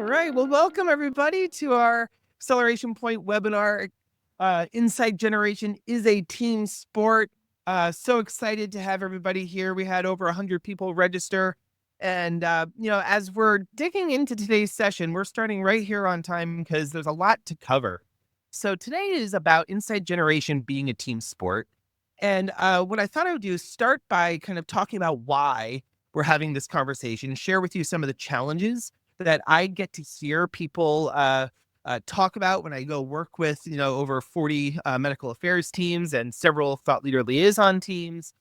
right. Well, welcome everybody to our Acceleration Point webinar. Insight generation is a team sport. So excited to have everybody here. We had over 100 people register. And, as we're digging into today's session, we're starting right here on time because there's a lot to cover. So today is about insight generation being a team sport. And what I thought I would do is start by kind of talking about why we're having this conversation, share with you some of the challenges that I get to hear people talk about when I go work with, over 40 medical affairs teams and several thought leader liaison teams.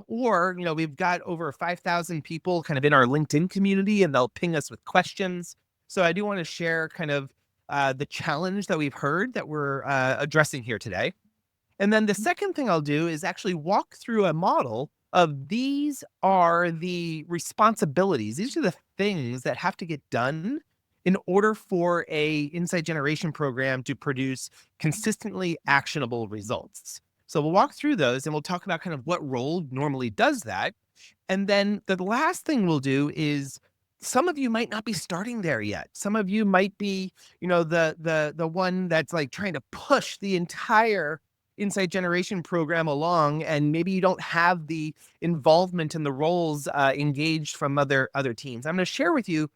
We've got over 5,000 people kind of in our LinkedIn community, and they'll ping us with questions. So I do want to share kind of the challenge that we've heard that we're addressing here today. And then the second thing I'll do is actually walk through a model of these are the responsibilities. These are the things that have to get done in order for a insight generation program to produce consistently actionable results. So we'll walk through those and we'll talk about kind of what role normally does that. And then the last thing we'll do is some of you might not be starting there yet. Some of you might be, the one that's like trying to push the entire insight generation program along, and maybe you don't have the involvement in the roles engaged from other teams. I'm going to share with you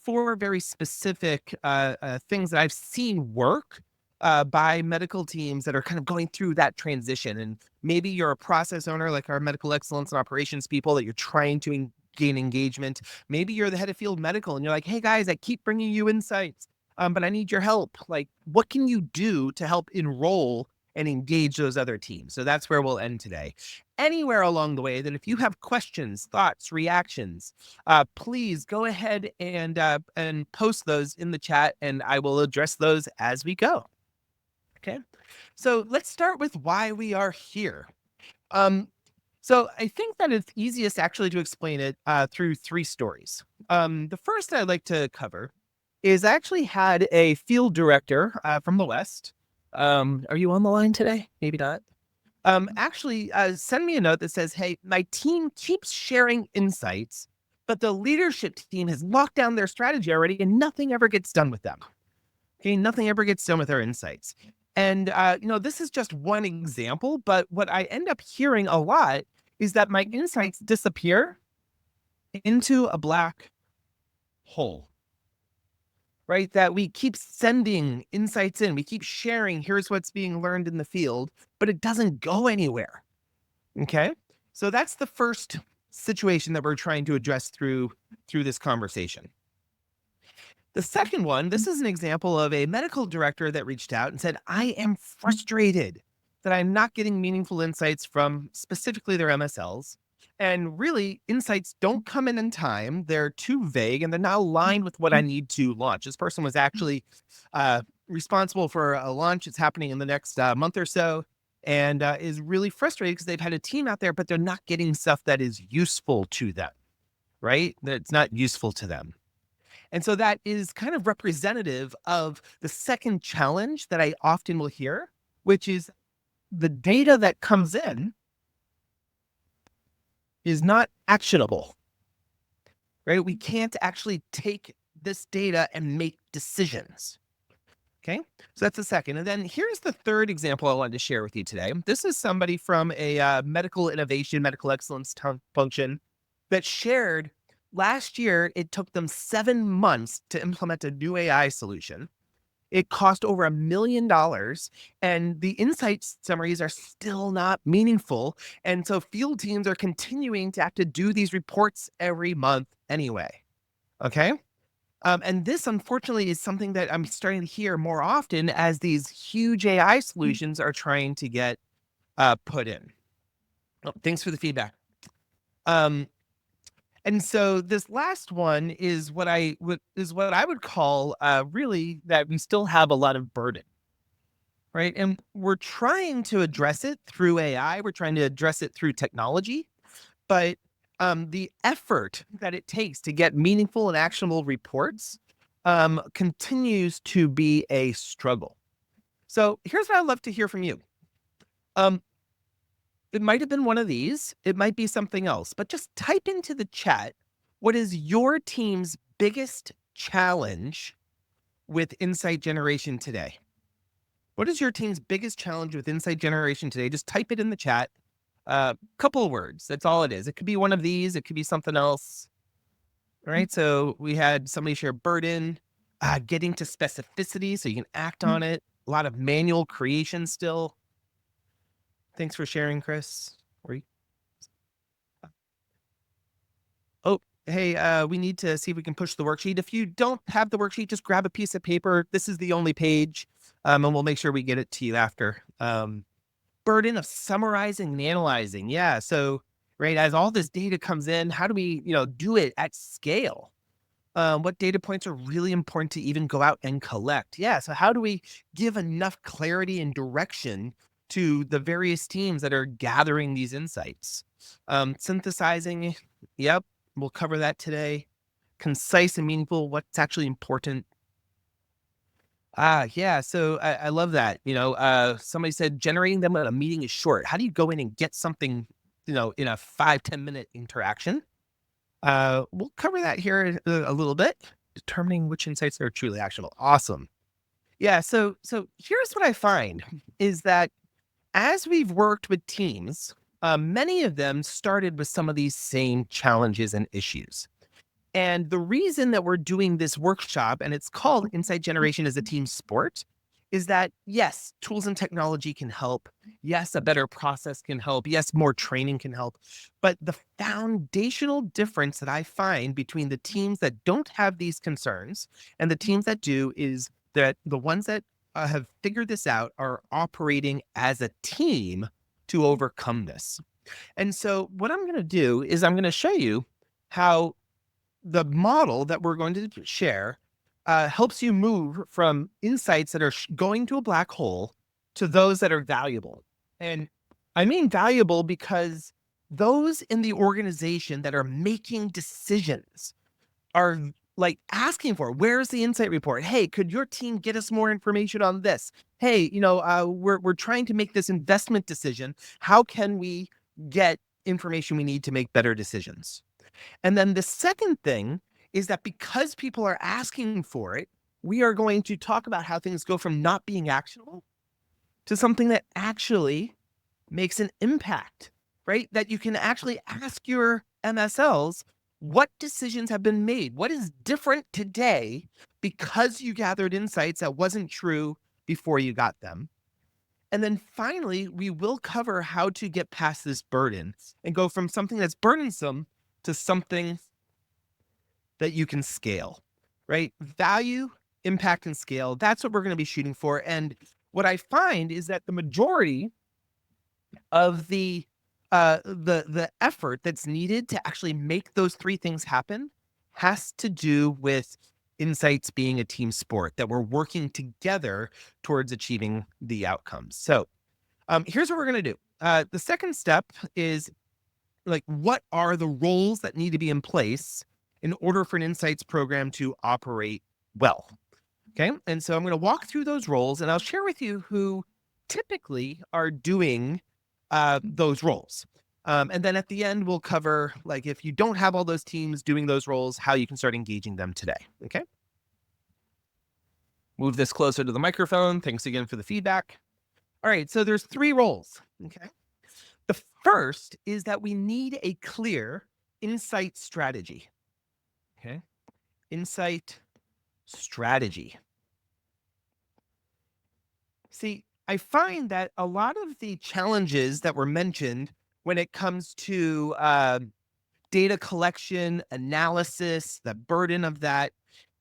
4 very specific things that I've seen work by medical teams that are kind of going through that transition. And maybe you're a process owner like our medical excellence and operations people that you're trying to gain engagement. Maybe you're the head of field medical and you're like, hey guys, I keep bringing you insights, but I need your help. Like, what can you do to help enroll and engage those other teams? So that's where we'll end today. Anywhere along the way that if you have questions, thoughts, reactions, please go ahead and post those in the chat, and I will address those as we go. Okay, so let's start with why we are here. So I think that it's easiest actually to explain it through 3 stories. The first I'd like to cover is I actually had a field director from the West. Are you on the line today? Maybe not. Actually, send me a note that says, hey, my team keeps sharing insights, but the leadership team has locked down their strategy already and nothing ever gets done with them. Okay, nothing ever gets done with our insights. And, this is just one example, but what I end up hearing a lot is that my insights disappear into a black hole. Right? That we keep sending insights in, we keep sharing, here's what's being learned in the field, but it doesn't go anywhere. Okay. So that's the first situation that we're trying to address through this conversation. The second one, this is an example of a medical director that reached out and said, I am frustrated that I'm not getting meaningful insights from specifically their MSLs. And really, insights don't come in time. They're too vague and they're not aligned with what I need to launch. This person was actually responsible for a launch that's happening in the next month or so, and is really frustrated because they've had a team out there, but they're not getting stuff that is useful to them, right? That's not useful to them. And so that is kind of representative of the second challenge that I often will hear, which is the data that comes in is not actionable, right? We can't actually take this data and make decisions. Okay, so that's the second. And then here's the third example I wanted to share with you today. This is somebody from a medical innovation, medical excellence function that shared last year, it took them 7 months to implement a new AI solution. It cost over $1 million, and the insight summaries are still not meaningful. And so field teams are continuing to have to do these reports every month anyway. Okay. And this, unfortunately, is something that I'm starting to hear more often as these huge AI solutions are trying to get put in. Oh, thanks for the feedback. And so this last one is what I would call really that we still have a lot of burden, right? And we're trying to address it through AI. We're trying to address it through technology, but the effort that it takes to get meaningful and actionable reports continues to be a struggle. So here's what I'd love to hear from you. It might have been one of these. It might be something else, but just type into the chat, what is your team's biggest challenge with insight generation today? What is your team's biggest challenge with insight generation today? Just type it in the chat. Couple of words. That's all it is. It could be one of these. It could be something else. All right. So we had somebody share burden, getting to specificity so you can act on it. A lot of manual creation still. Thanks for sharing, Chris. Oh, hey, we need to see if we can push the worksheet. If you don't have the worksheet, just grab a piece of paper. This is the only page, and we'll make sure we get it to you after. Burden of summarizing and analyzing. Yeah. So, right, as all this data comes in, how do we, do it at scale? What data points are really important to even go out and collect? Yeah. So, how do we give enough clarity and direction to the various teams that are gathering these insights? Synthesizing. Yep. We'll cover that today. Concise and meaningful. What's actually important? Yeah. So I love that. Somebody said generating them at a meeting is short. How do you go in and get something, in a 5-10 minute interaction? We'll cover that here in a little bit. Determining which insights are truly actionable. Awesome. Yeah. So here's what I find is that as we've worked with teams, many of them started with some of these same challenges and issues. And the reason that we're doing this workshop, and it's called Insight Generation as a Team Sport, is that yes, tools and technology can help. Yes, a better process can help. Yes, more training can help. But the foundational difference that I find between the teams that don't have these concerns and the teams that do is that the ones that have figured this out are operating as a team to overcome this. And so, what I'm going to do is I'm going to show you how the model that we're going to share helps you move from insights that are going to a black hole to those that are valuable. And I mean valuable because those in the organization that are making decisions are like asking for, where's the insight report? Hey, could your team get us more information on this? Hey, we're trying to make this investment decision. How can we get information we need to make better decisions? And then the second thing is that because people are asking for it, we are going to talk about how things go from not being actionable to something that actually makes an impact, right? That you can actually ask your MSLs what decisions have been made? What is different today because you gathered insights that wasn't true before you got them? And then finally, we will cover how to get past this burden and go from something that's burdensome to something that you can scale, right? Value, impact, and scale. That's what we're going to be shooting for. And what I find is that the majority of the effort that's needed to actually make those three things happen has to do with insights being a team sport, that we're working together towards achieving the outcomes. So here's what we're going to do. The second step is like, what are the roles that need to be in place in order for an insights program to operate well? Okay. And so I'm going to walk through those roles and I'll share with you who typically are doing those roles. And then at the end, we'll cover, like, if you don't have all those teams doing those roles, how you can start engaging them today. Okay. Move this closer to the microphone. Thanks again for the feedback. All right. So there's three roles. Okay. The first is that we need a clear insight strategy. Okay. Insight strategy. See, I find that a lot of the challenges that were mentioned when it comes to data collection, analysis, the burden of that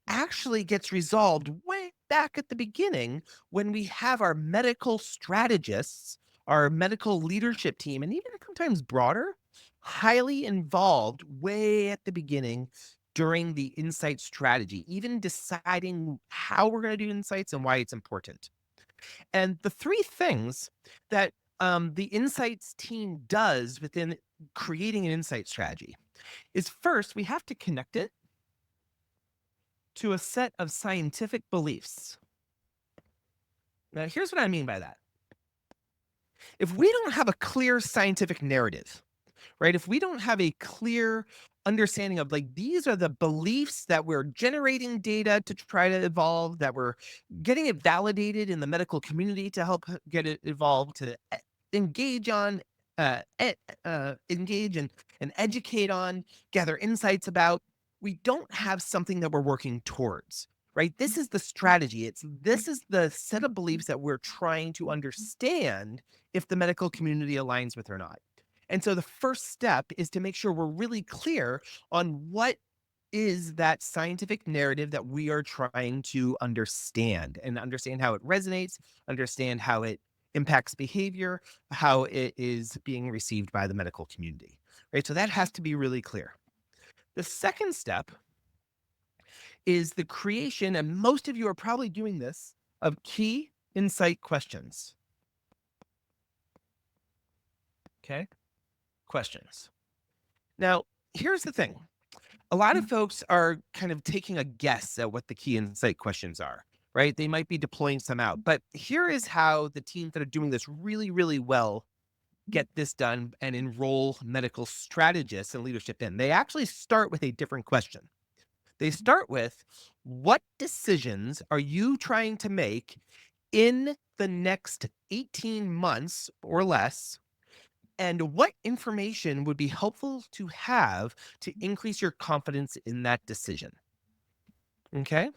actually gets resolved way back at the beginning when we have our medical strategists, our medical leadership team, and even sometimes broader, highly involved way at the beginning during the insight strategy, even deciding how we're going to do insights and why it's important. And the three things that the insights team does within creating an insight strategy is first, we have to connect it to a set of scientific beliefs. Now, here's what I mean by that. If we don't have a clear scientific narrative, right? If we don't have a clear understanding of like these are the beliefs that we're generating data to try to evolve, that we're getting it validated in the medical community to help get it evolved, to engage on, engage and educate on, gather insights about. We don't have something that we're working towards, right? This is the strategy. This is the set of beliefs that we're trying to understand if the medical community aligns with or not. And so the first step is to make sure we're really clear on what is that scientific narrative that we are trying to understand, and understand how it resonates, understand how it impacts behavior, how it is being received by the medical community, right? So that has to be really clear. The second step is the creation, and most of you are probably doing this, of key insight questions. Okay? Questions. Now, here's the thing. A lot of folks are kind of taking a guess at what the key insight questions are, right? They might be deploying some out, but here is how the teams that are doing this really, really well get this done and enroll medical strategists and leadership in. They actually start with a different question. They start with, what decisions are you trying to make in the next 18 months or less? And what information would be helpful to have to increase your confidence in that decision? Okay.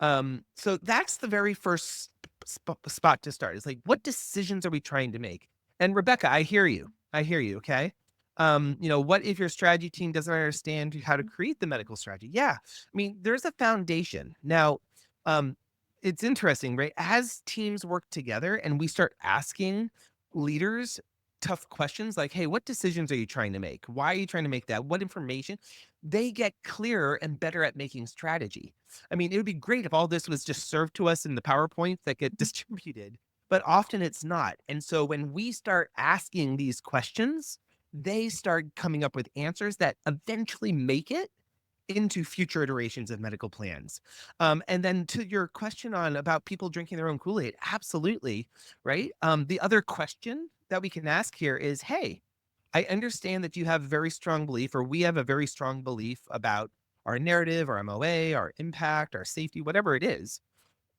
So that's the very first spot to start. It's like, what decisions are we trying to make? And Rebecca, I hear you. I hear you. Okay. What if your strategy team doesn't understand how to create the medical strategy? Yeah. I mean, there's a foundation. Now, um, it's interesting, right? As teams work together and we start asking leaders tough questions like, hey, what decisions are you trying to make? Why are you trying to make that? What information? They get clearer and better at making strategy. I mean, it would be great if all this was just served to us in the PowerPoints that get distributed, but often it's not. And so when we start asking these questions, they start coming up with answers that eventually make it into future iterations of medical plans. And then to your question on about people drinking their own Kool-Aid, absolutely, right? The other question that we can ask here is, hey, I understand that you have a very strong belief, or we have a very strong belief about our narrative, our MOA, our impact, our safety, whatever it is.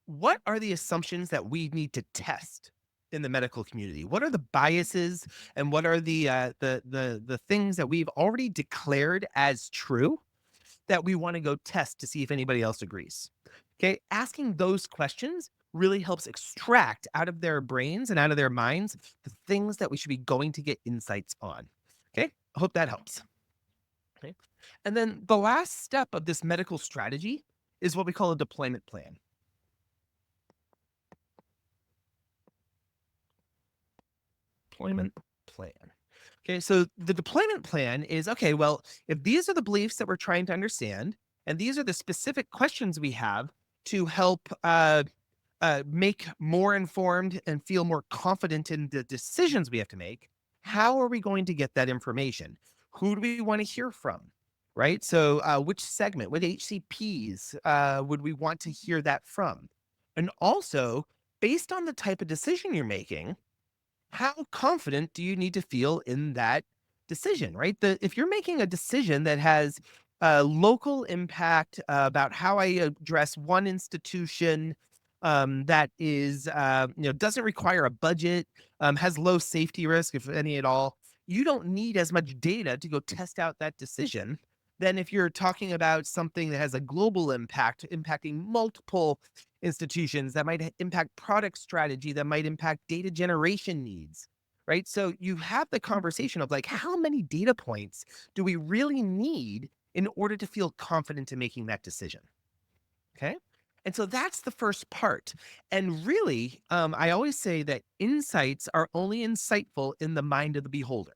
What are the assumptions that we need to test in the medical community? What are the biases, and what are the things that we've already declared as true that we want to go test to see if anybody else agrees? Okay, asking those questions really helps extract out of their brains and out of their minds the things that we should be going to get insights on. Okay, I hope that helps. Okay, and then the last step of this medical strategy is what we call a deployment plan. Deployment plan. Okay, so the deployment plan is, okay, well, if these are the beliefs that we're trying to understand, and these are the specific questions we have to help make more informed and feel more confident in the decisions we have to make, how are we going to get that information? Who do we want to hear from? Right? So, which segment, what HCPs would we want to hear that from? And also, based on the type of decision you're making, how confident do you need to feel in that decision, right? If you're making a decision that has a local impact about how I address one institution, that is, doesn't require a budget, has low safety risk, if any at all, you don't need as much data to go test out that decision than if you're talking about something that has a global impact, impacting multiple institutions, that might impact product strategy, that might impact data generation needs, right? So you have the conversation of like, how many data points do we really need in order to feel confident in making that decision? Okay. And so that's the first part. And really, I always say that insights are only insightful in the mind of the beholder,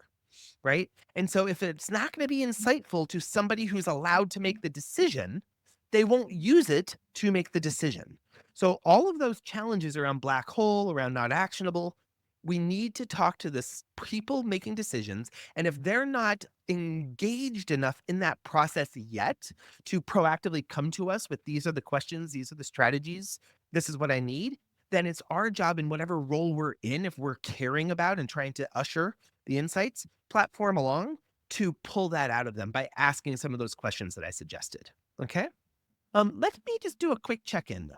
right? And so if it's not going to be insightful to somebody who's allowed to make the decision, they won't use it to make the decision. So all of those challenges around black hole, around not actionable, we need to talk to the people making decisions. And if they're not engaged enough in that process yet to proactively come to us with, these are the questions, these are the strategies, this is what I need, then it's our job in whatever role we're in, if we're caring about and trying to usher the insights platform along, to pull that out of them by asking some of those questions that I suggested. Okay. Let me just do a quick check-in.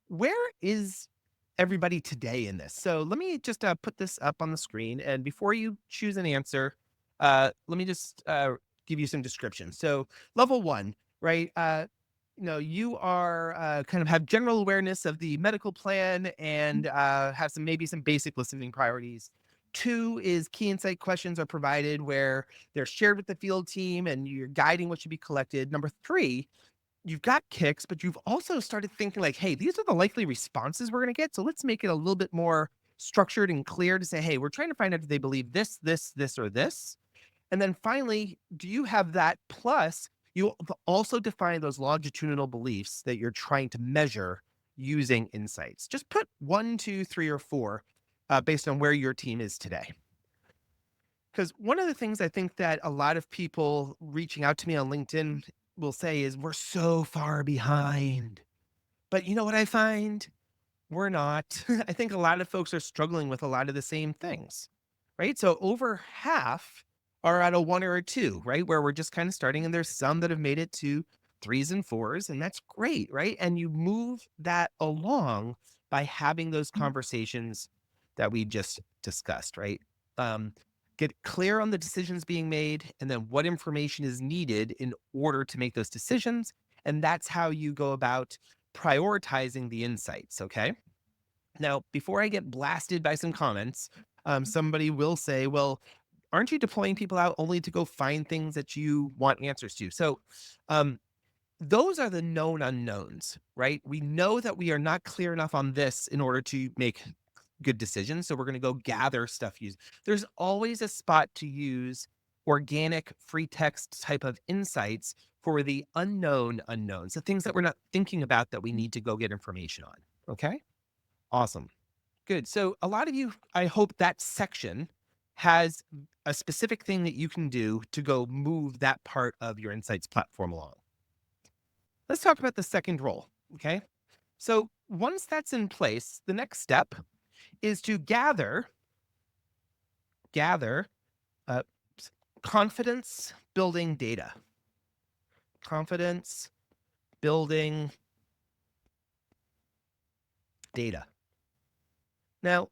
Where is everybody today in this? So let me just put this up on the screen, and before you choose an answer, let me just give you some description. So level one, right? You are kind of have general awareness of the medical plan and have maybe some basic listening priorities. Two is key insight questions are provided where they're shared with the field team and you're guiding what should be collected. Number three, you've got kicks, but you've also started thinking like, hey, these are the likely responses we're going to get. So let's make it a little bit more structured and clear to say, hey, we're trying to find out if they believe this, or this. And then finally, do you have that? Plus, you also define those longitudinal beliefs that you're trying to measure using insights. Just put one, two, three, or four based on where your team is today. Because one of the things I think that a lot of people reaching out to me on LinkedIn will say is we're so far behind. But you know what I find? We're not. I think a lot of folks are struggling with a lot of the same things, right? So over half are at a one or a two, right? Where we're just kind of starting, and there's some that have made it to threes and fours, and that's great, right? And you move that along by having those conversations that we just discussed, right? Um, get clear on the decisions being made and then what information is needed in order to make those decisions. And that's how you go about prioritizing the insights. Okay. Now, before I get blasted by some comments, somebody will say, well, aren't you deploying people out only to go find things that you want answers to? So, um, those are the known unknowns, right? We know that we are not clear enough on this in order to make good decisions. So we're going to go gather stuff. There's always a spot to use organic free text type of insights for the unknown unknowns, the things that we're not thinking about that we need to go get information on. Okay. Awesome. Good. So a lot of you, I hope that section has a specific thing that you can do to go move that part of your insights platform along. Let's talk about the second role. Okay. So once that's in place, the next step is to gather uh, confidence building data. Confidence building data. Now,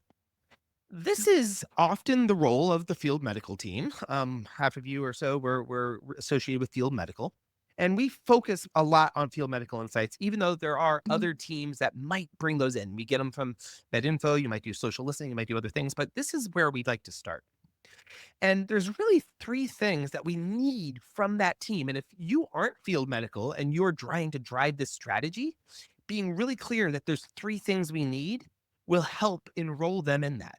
this is often the role of the field medical team. Half of you or so we're associated with field medical. And we focus a lot on field medical insights, even though there are other teams that might bring those in. We get them from MedInfo, you might do social listening, you might do other things, but this is where we'd like to start. And there's really three things that we need from that team. And if you aren't field medical and you're trying to drive this strategy, being really clear that there's three things we need will help enroll them in that.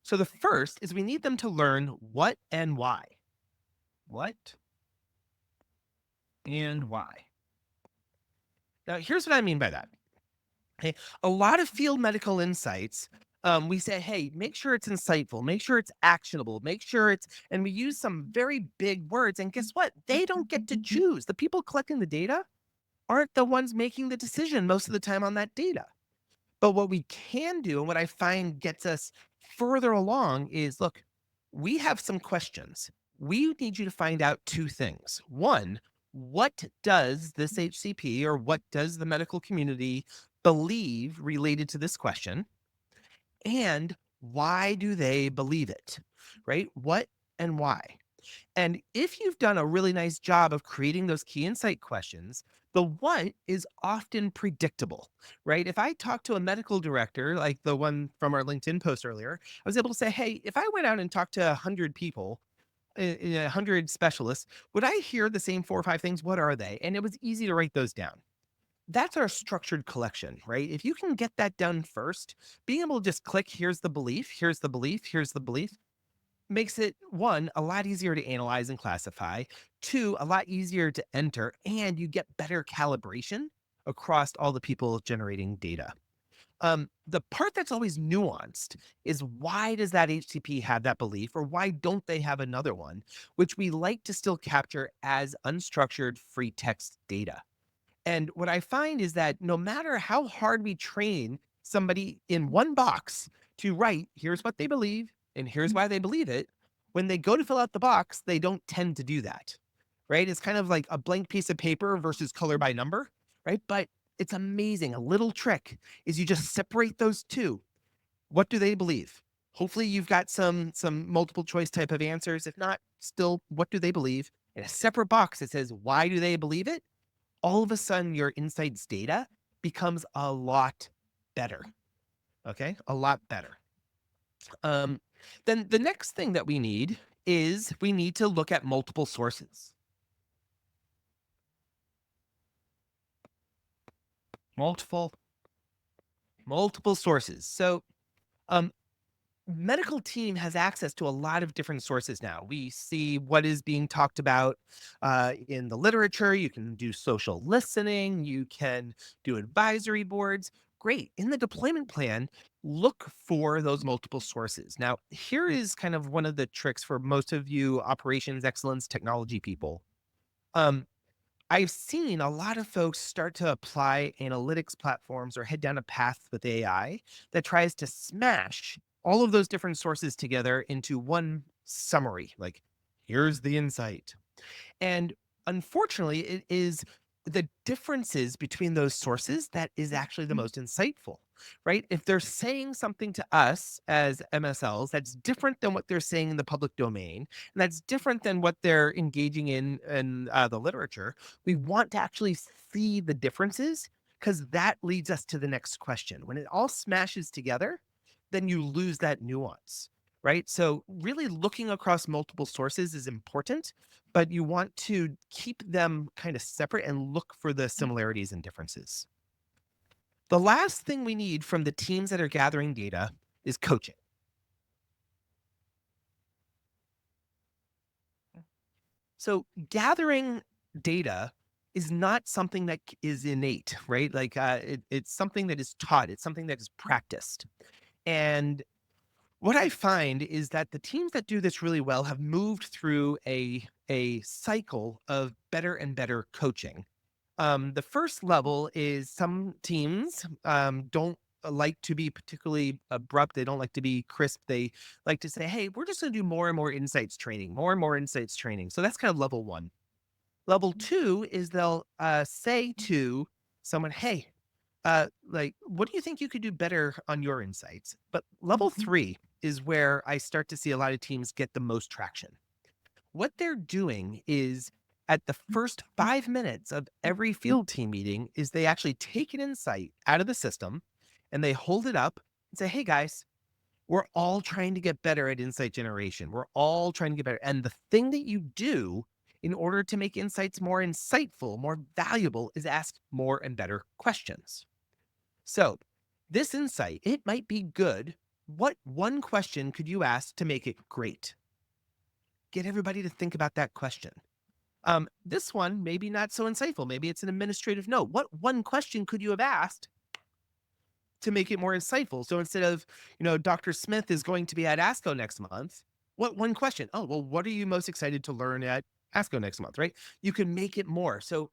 So the first is we need them to learn what and why. What and why? Now, here's what I mean by that. Okay. A lot of field medical insights, we say, hey, make sure it's insightful, make sure it's actionable, make sure and we use some very big words. And guess what? They don't get to choose. The people collecting the data aren't the ones making the decision most of the time on that data. But what we can do and what I find gets us further along is look, we have some questions. We need you to find out two things. One, what does this HCP or what does the medical community believe related to this question? And why do they believe it? Right? What and why? And if you've done a really nice job of creating those key insight questions, the what is often predictable, right? If I talk to a medical director, like the one from our LinkedIn post earlier, I was able to say, hey, if I went out and talked to 100 people, 100 specialists, would I hear the same four or five things? What are they? And it was easy to write those down. That's our structured collection, right? If you can get that done first, being able to just click, here's the belief, here's the belief, here's the belief, makes it one, a lot easier to analyze and classify, two, a lot easier to enter, and you get better calibration across all the people generating data. The part that's always nuanced is why does that HCP have that belief or why don't they have another one, which we like to still capture as unstructured free text data. And what I find is that no matter how hard we train somebody in one box to write, here's what they believe and here's why they believe it, When they go to fill out the box, they don't tend to do that, right? It's kind of like a blank piece of paper versus color by number, right? But it's amazing. A little trick is you just separate those two. What do they believe? Hopefully you've got some multiple choice type of answers. If not, still, what do they believe? In a separate box that says, why do they believe it? All of a sudden your insights data becomes a lot better. Okay, a lot better. Um, then the next thing that we need is we need to look at multiple sources. Multiple, multiple sources. So um, medical team has access to a lot of different sources now. We see what is being talked about in the literature. You can do social listening. You can do advisory boards. Great. In the deployment plan, look for those multiple sources. Now, here is kind of one of the tricks for most of you operations excellence technology people. Um, I've seen a lot of folks start to apply analytics platforms or head down a path with AI that tries to smash all of those different sources together into one summary. Like, here's the insight. And unfortunately, it is the differences between those sources that is actually the most insightful, right? If they're saying something to us as MSLs that's different than what they're saying in the public domain, and that's different than what they're engaging in the literature, we want to actually see the differences because that leads us to the next question. When it all smashes together, then you lose that nuance, right? So really looking across multiple sources is important, but you want to keep them kind of separate and look for the similarities and differences. The last thing we need from the teams that are gathering data is coaching. So gathering data is not something that is innate, right? Like it's something that is taught. It's something that is practiced. And what I find is that the teams that do this really well have moved through a cycle of better and better coaching. The first level is some teams don't like to be particularly abrupt. They don't like to be crisp. They like to say, hey, we're just going to do more and more insights training, more and more insights training. So that's kind of level one. Level two is they'll say to someone, hey, like, what do you think you could do better on your insights? But level three is where I start to see a lot of teams get the most traction. What they're doing is at the first 5 minutes of every field team meeting is they actually take an insight out of the system and they hold it up and say, hey guys, we're all trying to get better at insight generation. We're all trying to get better. And the thing that you do in order to make insights more insightful, more valuable, is ask more and better questions. So this insight, it might be good. What one question could you ask to make it great? Get everybody to think about that question. This one, maybe not so insightful. Maybe it's an administrative note. What one question could you have asked to make it more insightful? So instead of, Dr. Smith is going to be at ASCO next month, what one question? Oh, well, what are you most excited to learn at ASCO next month, right? You can make it more. So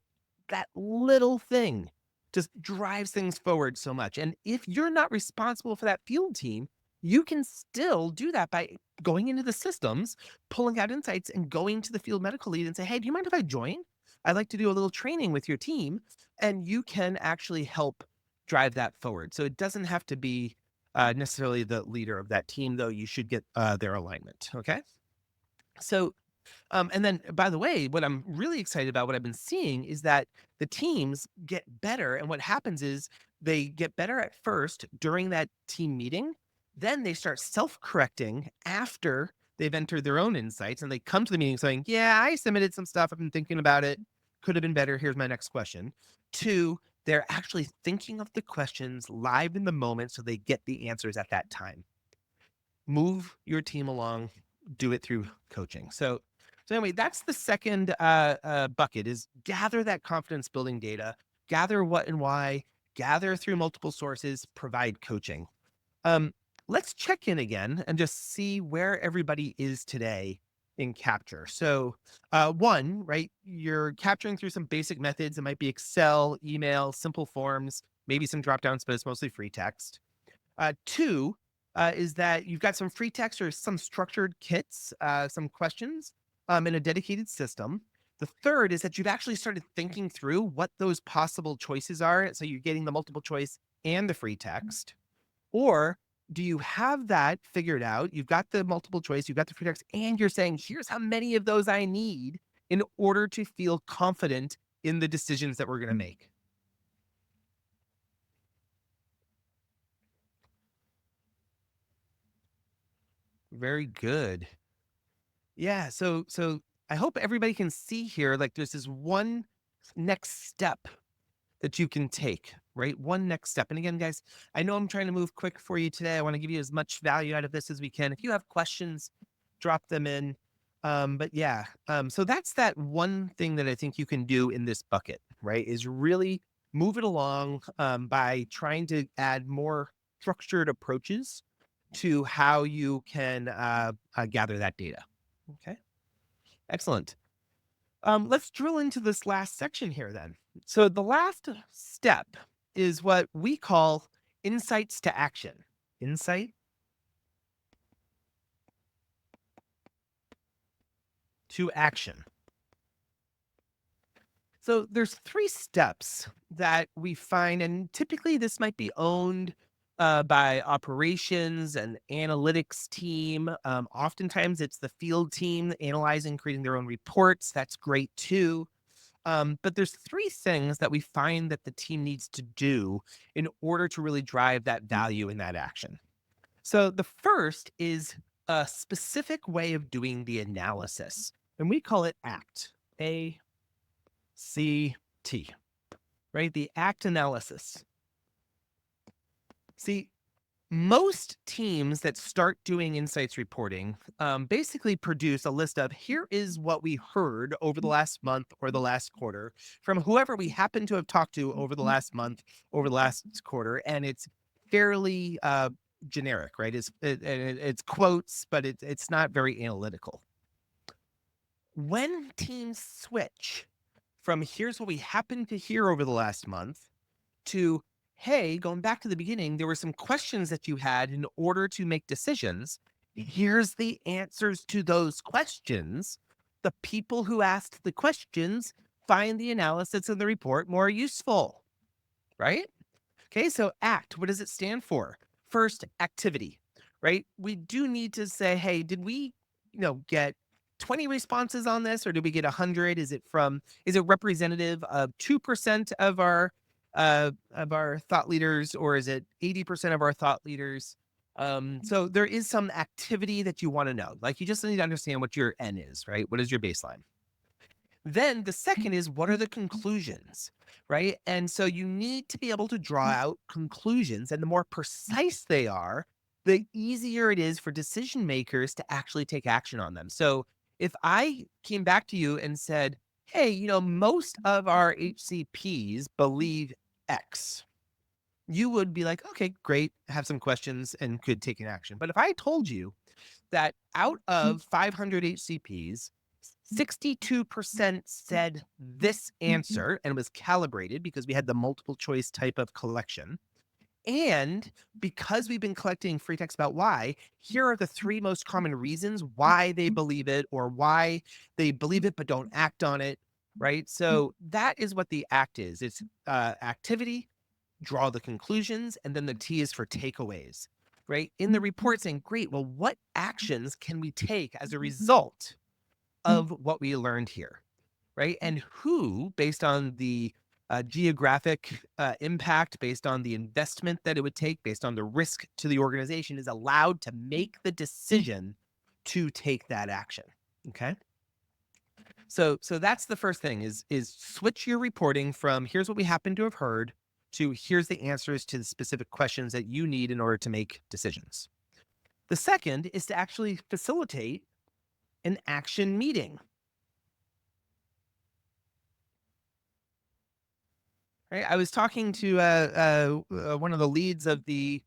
that little thing just drives things forward so much. And if you're not responsible for that field team, you can still do that by going into the systems, pulling out insights, and going to the field medical lead and say, hey, do you mind if I join? I'd like to do a little training with your team. And you can actually help drive that forward. So it doesn't have to be necessarily the leader of that team, though you should get their alignment. Okay. So and then, by the way, what I'm really excited about, what I've been seeing is that the teams get better. And what happens is they get better at first during that team meeting. Then they start self correcting after they've entered their own insights and they come to the meeting saying, yeah, I submitted some stuff. I've been thinking about it. Could have been better. Here's my next question. Two, they're actually thinking of the questions live in the moment so they get the answers at that time. Move your team along, do it through coaching. So anyway, that's the second bucket is gather that confidence building data, gather what and why, gather through multiple sources, provide coaching. Um, let's check in again and just see where everybody is today in capture. So one, right, you're capturing through some basic methods. It might be Excel, email, simple forms, maybe some drop downs, but it's mostly free text. Two, is that you've got some free text or some structured kits, some questions in a dedicated system. The third is that you've actually started thinking through what those possible choices are. So you're getting the multiple choice and the free text. Or do you have that figured out? You've got the multiple choice, you've got the free text, and you're saying, here's how many of those I need in order to feel confident in the decisions that we're going to make. Very good. Yeah. So I hope everybody can see here, like there's this one next step that you can take, right? One next step. And again, guys, I know I'm trying to move quick for you today. I want to give you as much value out of this as we can. If you have questions, drop them in. But yeah, so that's that one thing that I think you can do in this bucket, right? Is really move it along by trying to add more structured approaches to how you can gather that data. Okay, excellent. Let's drill into this last section here then. So the last step is what we call insights to action. Insight to action. So there's three steps that we find, and typically this might be owned by operations and analytics team. Oftentimes it's the field team analyzing, creating their own reports. That's great too. But there's three things that we find that the team needs to do in order to really drive that value in that action. So the first is a specific way of doing the analysis, and we call it ACT. ACT, right? The ACT analysis. See, most teams that start doing insights reporting basically produce a list of here is what we heard over the last month or the last quarter from whoever we happen to have talked to over the last month, over the last quarter. And it's fairly generic, right? It's quotes, but it's not very analytical. When teams switch from here's what we happened to hear over the last month to hey, going back to the beginning, there were some questions that you had in order to make decisions. Here's the answers to those questions. The people who asked the questions find the analysis of the report more useful, right? Okay, so ACT, what does it stand for? First, activity, right? We do need to say, hey, did we, get 20 responses on this or did we get 100? Is it representative of 2% of our thought leaders, or is it 80% of our thought leaders? So there is some activity that you want to know. Like you just need to understand what your N is, right? What is your baseline? Then the second is what are the conclusions, right? And so you need to be able to draw out conclusions, and the more precise they are, the easier it is for decision makers to actually take action on them. So if I came back to you and said, hey, most of our HCPs believe X, you would be like, okay, great, have some questions and could take an action. But if I told you that out of 500 HCPs, 62% said this answer and was calibrated because we had the multiple choice type of collection. And because we've been collecting free text about why, here are the three most common reasons why they believe it or why they believe it but don't act on it, right? So that is what the ACT is. It's activity, draw the conclusions, and then the T is for takeaways, right? In the report saying, great, well, what actions can we take as a result of what we learned here, right? And who, based on the geographic impact, based on the investment that it would take, based on the risk to the organization, is allowed to make the decision to take that action. Okay. So that's the first thing is switch your reporting from here's what we happen to have heard to here's the answers to the specific questions that you need in order to make decisions. The second is to actually facilitate an action meeting. Right? I was talking to one of the leads of the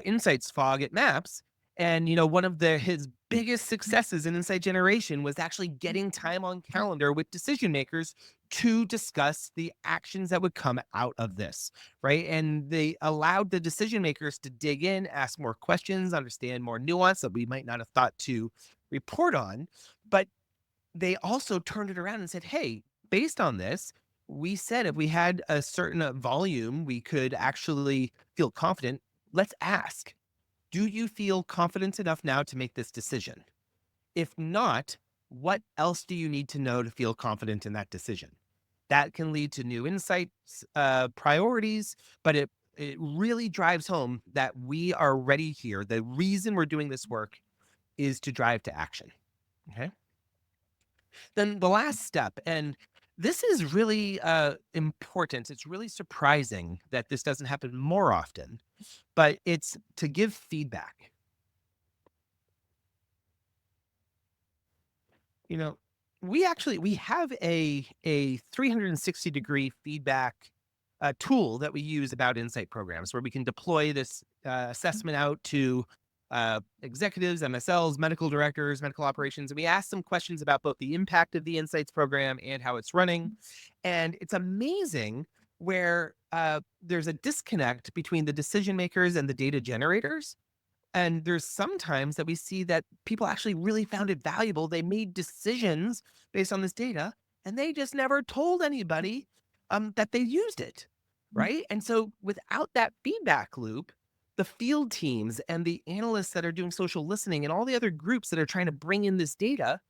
insights fog at Maps, and one of his biggest successes in insight generation was actually getting time on calendar with decision makers to discuss the actions that would come out of this, right? And they allowed the decision makers to dig in, ask more questions, understand more nuance that we might not have thought to report on. But they also turned it around and said, hey, based on this, we said if we had a certain volume, we could actually feel confident. Let's ask, do you feel confident enough now to make this decision? If not, what else do you need to know to feel confident in that decision? That can lead to new insights, priorities, but it really drives home that we are ready here. The reason we're doing this work is to drive to action. Okay. Then the last step, and this is really important. It's really surprising that this doesn't happen more often, but it's to give feedback. You know, we have a 360-degree feedback tool that we use about insight programs where we can deploy this assessment out to executives, MSLs, medical directors, medical operations, and we ask them questions about both the impact of the insights program and how it's running. And it's amazing where there's a disconnect between the decision makers and the data generators, and there's sometimes that we see that people actually really found it valuable. They made decisions based on this data, and they just never told anybody that they used it, right? And so without that feedback loop, the field teams and the analysts that are doing social listening and all the other groups that are trying to bring in this data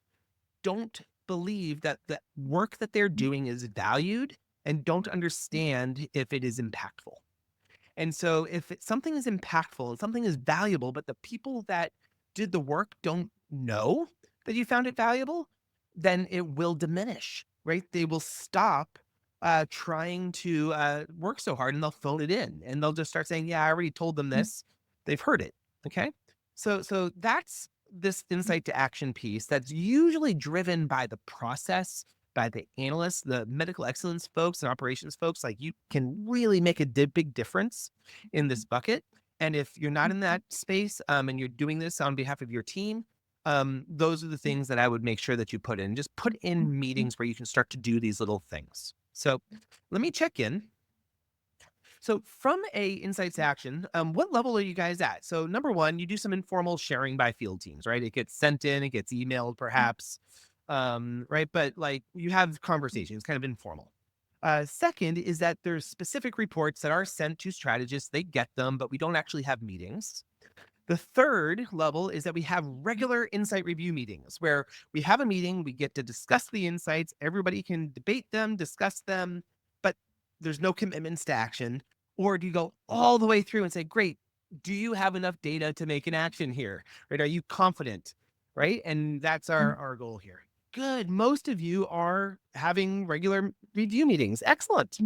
don't believe that the work that they're doing is valued and don't understand if it is impactful. And so if something is impactful and something is valuable, but the people that did the work don't know that you found it valuable, then it will diminish, right? They will stop trying to work so hard and they'll phone it in and they'll just start saying, yeah, I already told them this. They've heard it. Okay. So that's this insight to action piece that's usually driven by the process, by the analysts, the medical excellence folks and operations folks. Like you can really make a big difference in this bucket. And if you're not in that space and you're doing this on behalf of your team, those are the things that I would make sure that you put in. Just put in meetings where you can start to do these little things. So let me check in. So from a insights to action, what level are you guys at? So number one, you do some informal sharing by field teams, right? It gets sent in, it gets emailed perhaps, right? But like you have conversations, kind of informal. Second is that there's specific reports that are sent to strategists. They get them, but we don't actually have meetings. The third level is that we have regular insight review meetings where we have a meeting, we get to discuss the insights, everybody can debate them, discuss them, but there's no commitments to action. Or do you go all the way through and say, great, do you have enough data to make an action here? Right? Are you confident? Right? And that's our goal here. Good. Most of you are having regular review meetings. Excellent.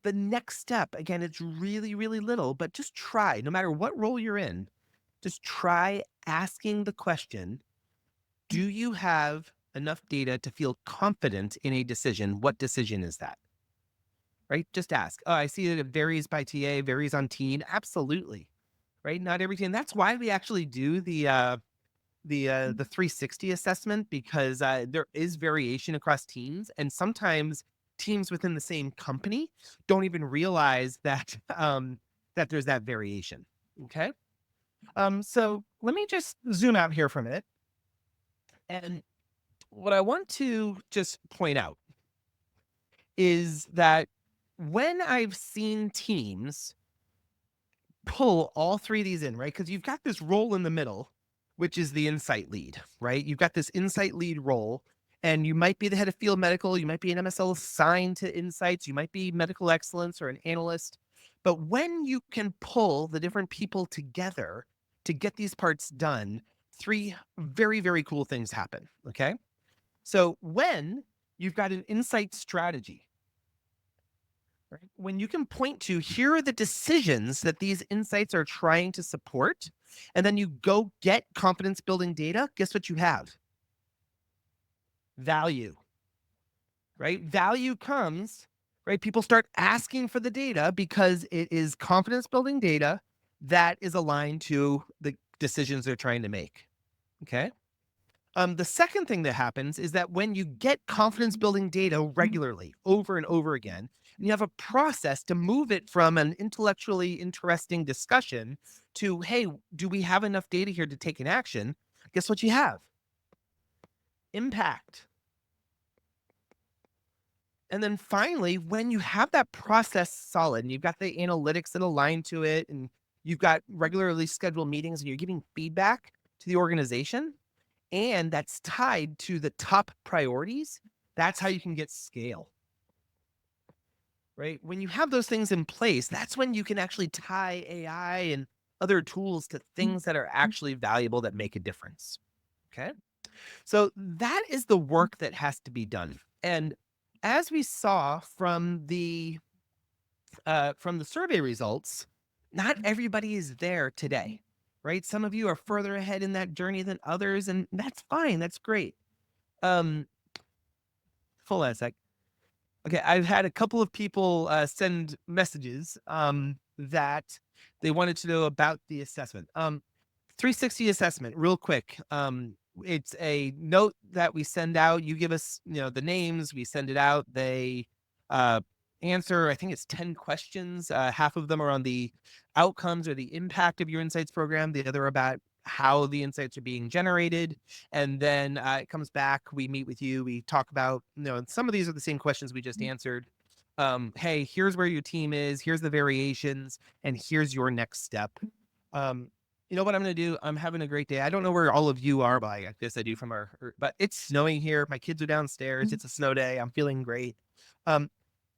The next step, again, it's really, really little, but just try, no matter what role you're in, just try asking the question, do you have enough data to feel confident in a decision? What decision is that? Right? Just ask. Oh, I see that it varies by TA, varies on team. Absolutely. Right? Not every team. That's why we actually do the 360 assessment, because there is variation across teams, and sometimes teams within the same company don't even realize that that there's that variation. Okay. So let me just zoom out here for a minute. And what I want to just point out is that when I've seen teams pull all three of these in, right? Because you've got this role in the middle, which is the insight lead, right? You've got this insight lead role, and you might be the head of field medical, you might be an MSL assigned to insights, you might be medical excellence or an analyst. But when you can pull the different people together to get these parts done, three very, very cool things happen. Okay. So when you've got an insight strategy, right? When you can point to, here are the decisions that these insights are trying to support, and then you go get confidence building data, guess what you have? Value, right? Value comes, right? People start asking for the data because it is confidence building data that is aligned to the decisions they're trying to make. Okay. The second thing that happens is that when you get confidence building data regularly over and over again, and you have a process to move it from an intellectually interesting discussion to, hey, do we have enough data here to take an action? Guess what you have? Impact. And then finally, when you have that process solid and you've got the analytics that align to it and you've got regularly scheduled meetings and you're giving feedback to the organization, and that's tied to the top priorities, that's how you can get scale, right? When you have those things in place, that's when you can actually tie AI and other tools to things that are actually valuable that make a difference. Okay. So that is the work that has to be done. And as we saw from the survey results, not everybody is there today, right? Some of you are further ahead in that journey than others, and that's fine. That's great. Um, Hold on a sec. Okay, I've had a couple of people send messages that they wanted to know about the assessment. 360 assessment, real quick. It's a note that we send out. You give us, the names. We send it out. They uh, answer. I think it's 10 questions. Half of them are on the outcomes or the impact of your insights program. The other are about how the insights are being generated. And then it comes back. We meet with you. We talk about, and some of these are the same questions we just answered. Hey, here's where your team is. Here's the variations, and here's your next step. You know what I'm going to do? I'm having a great day. I don't know where all of you are, but I guess I do from but it's snowing here. My kids are downstairs. It's a snow day. I'm feeling great. Um,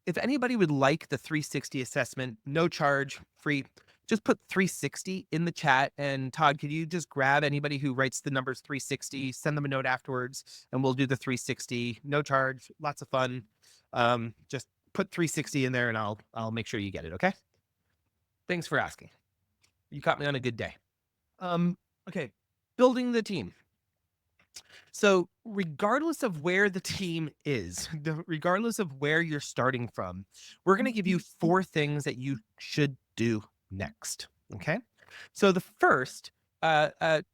if anybody would like the 360 assessment, no charge, free, just put 360 in the chat. And Todd, could you just grab anybody who writes the numbers 360, send them a note afterwards, and we'll do the 360, no charge, lots of fun. Just put 360 in there and I'll make sure you get it. Okay. Thanks for asking. You caught me on a good day. Okay. Building the team. So regardless of where the team is, regardless of where you're starting from, we're going to give you 4 things that you should do next. Okay. So the first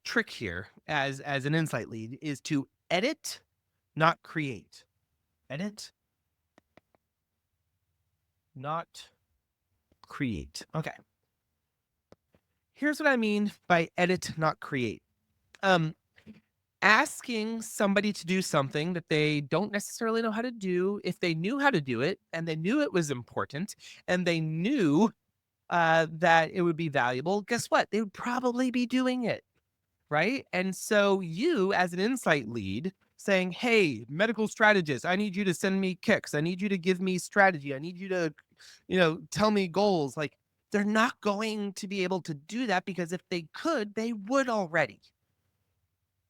trick here as an insight lead is to edit, not create. Edit, not create. Okay. Here's what I mean by edit, not create. Asking somebody to do something that they don't necessarily know how to do, if they knew how to do it and they knew it was important and they knew that it would be valuable, guess what? They would probably be doing it. Right. And so you, as an insight lead, saying, hey, medical strategist, I need you to send me kicks. I need you to give me strategy. I need you to, tell me goals. Like, they're not going to be able to do that because if they could, they would already.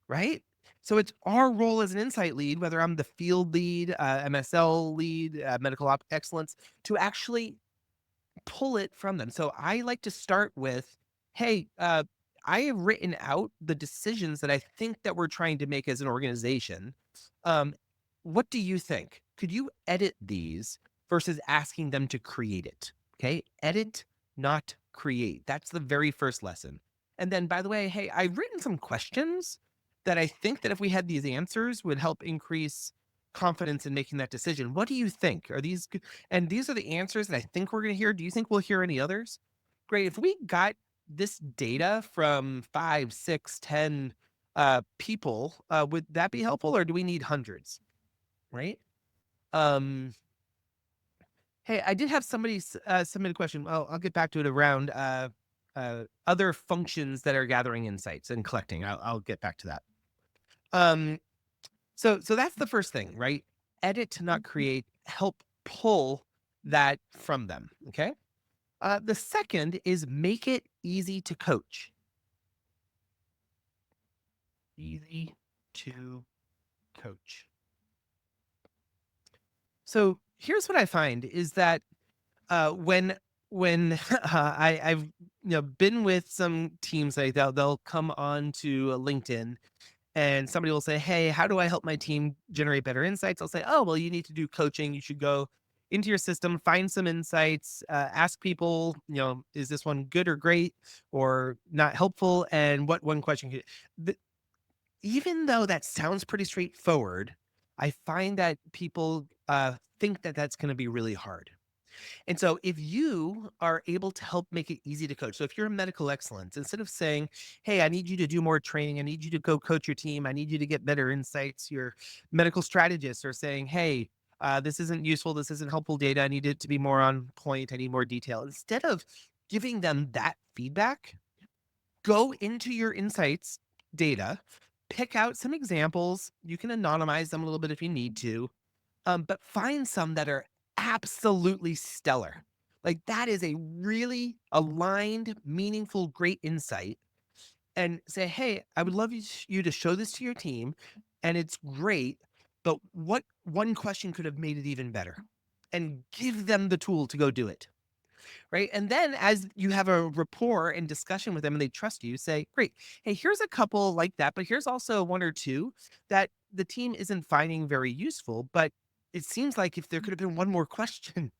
Right. So it's our role as an insight lead, whether I'm the field lead, MSL lead, medical excellence, to actually pull it from them. So I like to start with, hey, I have written out the decisions that I think that we're trying to make as an organization. What do you think? Could you edit these versus asking them to create it? Okay. Edit, not create. That's the very first lesson. And then, by the way, hey, I've written some questions that I think that if we had these answers would help increase confidence in making that decision. What do you think? Are these good? And these are the answers that I think we're going to hear. Do you think we'll hear any others? Great. If we got this data from 5, 6, 10 people, would that be helpful or do we need hundreds? Right. Um, Hey, I did have somebody submit a question. Well, I'll get back to it around other functions that are gathering insights and collecting. I'll get back to that. So that's the first thing, right? Edit, not create. Help pull that from them. Okay. The second is make it easy to coach. Easy to coach. So here's what I find is that when I've been with some teams, like they'll come on to LinkedIn and somebody will say, hey, how do I help my team generate better insights? I'll say, oh, well, you need to do coaching. You should go into your system, find some insights, ask people, is this one good or great or not helpful? And what one question even though that sounds pretty straightforward, I find that people think that that's going to be really hard. And so if you are able to help make it easy to coach, so if you're a medical excellence, instead of saying, hey, I need you to do more training, I need you to go coach your team, I need you to get better insights, your medical strategists are saying, hey, this isn't useful, this isn't helpful data, I need it to be more on point, I need more detail. Instead of giving them that feedback, go into your insights data, pick out some examples. You can anonymize them a little bit if you need to, but find some that are absolutely stellar. Like that is a really aligned, meaningful, great insight. And say, hey, I would love you to show this to your team. And it's great. But what one question could have made it even better? And give them the tool to go do it. Right. And then as you have a rapport and discussion with them and they trust you, say, great, hey, here's a couple like that, but here's also one or two that the team isn't finding very useful. But it seems like if there could have been one more question,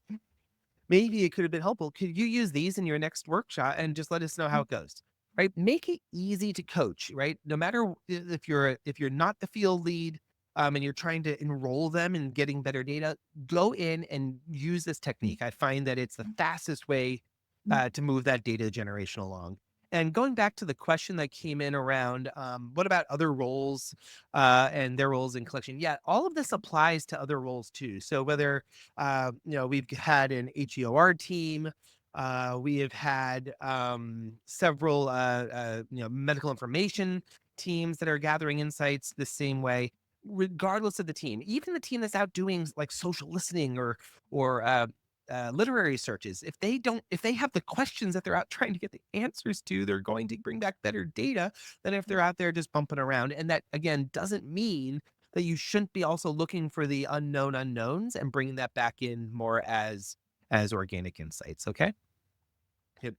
maybe it could have been helpful. Could you use these in your next workshop and just let us know how it goes? Right? Make it easy to coach, right? No matter if you're not the field lead and you're trying to enroll them in getting better data, go in and use this technique. I find that it's the fastest way to move that data generation along. And going back to the question that came in around what about other roles and their roles in collection? Yeah, all of this applies to other roles too. So whether we've had an HEOR team. We have had several, medical information teams that are gathering insights the same way, regardless of the team. Even the team that's out doing like social listening or literary searches. If they have the questions that they're out trying to get the answers to, they're going to bring back better data than if they're out there just bumping around. And that again doesn't mean that you shouldn't be also looking for the unknown unknowns and bringing that back in more as organic insights. Okay. Yep.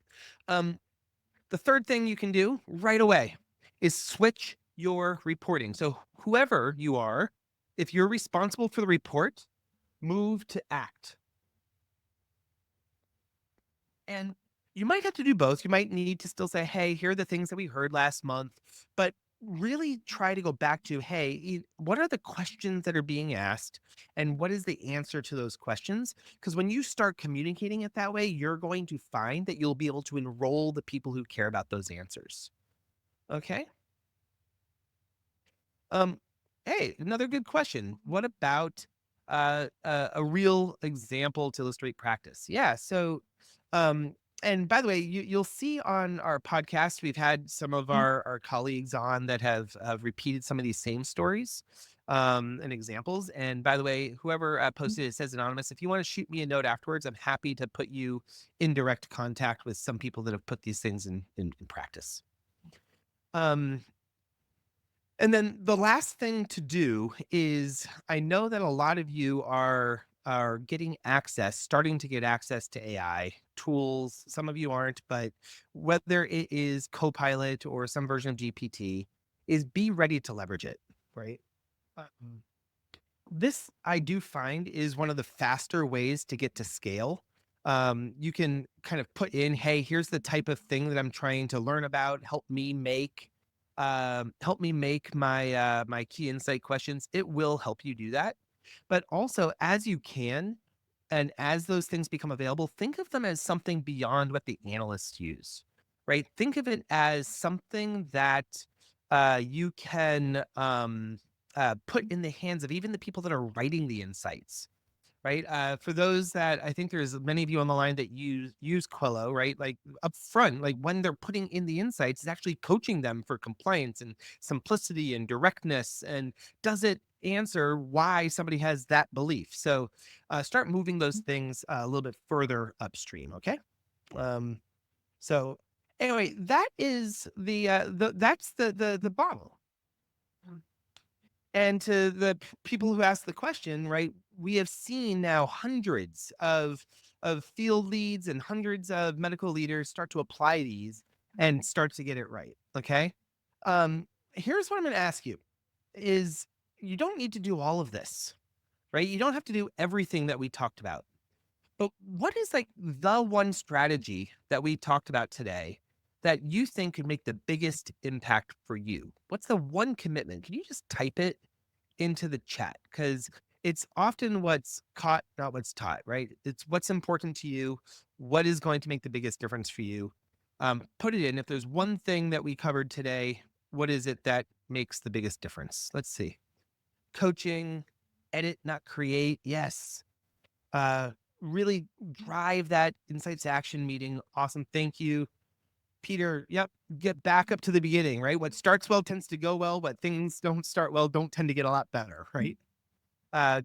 Um, the third thing you can do right away is switch your reporting. So whoever you are, if you're responsible for the report, move to act. And you might have to do both. You might need to still say, hey, here are the things that we heard last month, but really try to go back to, hey, what are the questions that are being asked? And what is the answer to those questions? Because when you start communicating it that way, you're going to find that you'll be able to enroll the people who care about those answers. Okay. Um, hey, another good question. What about a real example to illustrate practice? Yeah. So, um, and by the way, you'll see on our podcast, we've had some of our colleagues on that have repeated some of these same stories and examples. And by the way, whoever posted it says anonymous. If you want to shoot me a note afterwards, I'm happy to put you in direct contact with some people that have put these things in practice. Um, and then the last thing to do is I know that a lot of you are getting access, starting to get access to AI tools. Some of you aren't, but whether it is Copilot or some version of GPT, is be ready to leverage it, right? Mm. This I do find is one of the faster ways to get to scale. You can kind of put in, hey, here's the type of thing that I'm trying to learn about. Help me make my key insight questions. It will help you do that. But also, as you can, and as those things become available, think of them as something beyond what the analysts use, right? Think of it as something that you can put in the hands of even the people that are writing the insights, right? For those that I think there's many of you on the line that use Quello, right? Like up front, like when they're putting in the insights, it's actually coaching them for compliance and simplicity and directness. And does it answer why somebody has that belief? So start moving those things a little bit further upstream. Okay. Um, so anyway, that is the that's the bottle. And to the people who asked the question, right, we have seen now hundreds of field leads and hundreds of medical leaders start to apply these and start to get it right. Okay. Here's what I'm going to ask you is you don't need to do all of this, right? You don't have to do everything that we talked about. But what is like the one strategy that we talked about today that you think could make the biggest impact for you? What's the one commitment? Can you just type it into the chat? Because it's often what's caught, not what's taught, right? It's what's important to you, what is going to make the biggest difference for you. Put it in. If there's one thing that we covered today, what is it that makes the biggest difference? Let's see. Coaching, edit, not create. Yes. Uh, really drive that insights action meeting. Awesome. Thank you. Peter, yep, get back up to the beginning, right? What starts well tends to go well. What things don't start well don't tend to get a lot better, right?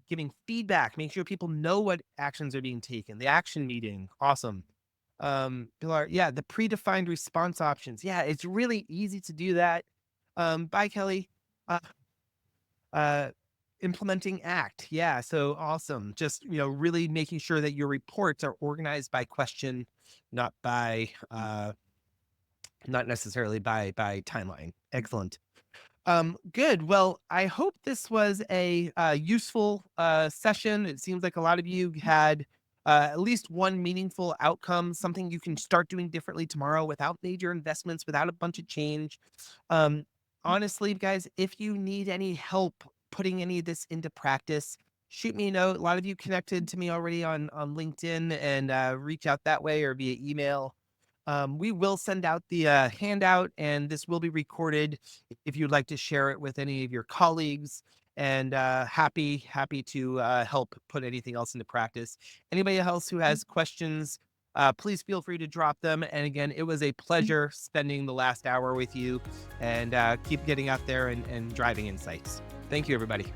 Giving feedback, make sure people know what actions are being taken. The action meeting, awesome. Pilar, yeah, the predefined response options. Yeah, it's really easy to do that. Bye, Kelly. Uh, uh, implementing ACT. Yeah, so awesome. Just, really making sure that your reports are organized by question, not by not necessarily by timeline. Excellent. Good. Well, I hope this was a useful session. It seems like a lot of you had at least one meaningful outcome, something you can start doing differently tomorrow without major investments, without a bunch of change. Um, Honestly, guys, if you need any help putting any of this into practice, shoot me a note. A lot of you connected to me already on LinkedIn, and reach out that way or via email. We will send out the handout, and this will be recorded if you'd like to share it with any of your colleagues. And happy to help put anything else into practice. Anybody else who has questions, please feel free to drop them. And again, it was a pleasure spending the last hour with you, and keep getting out there and driving insights. Thank you, everybody.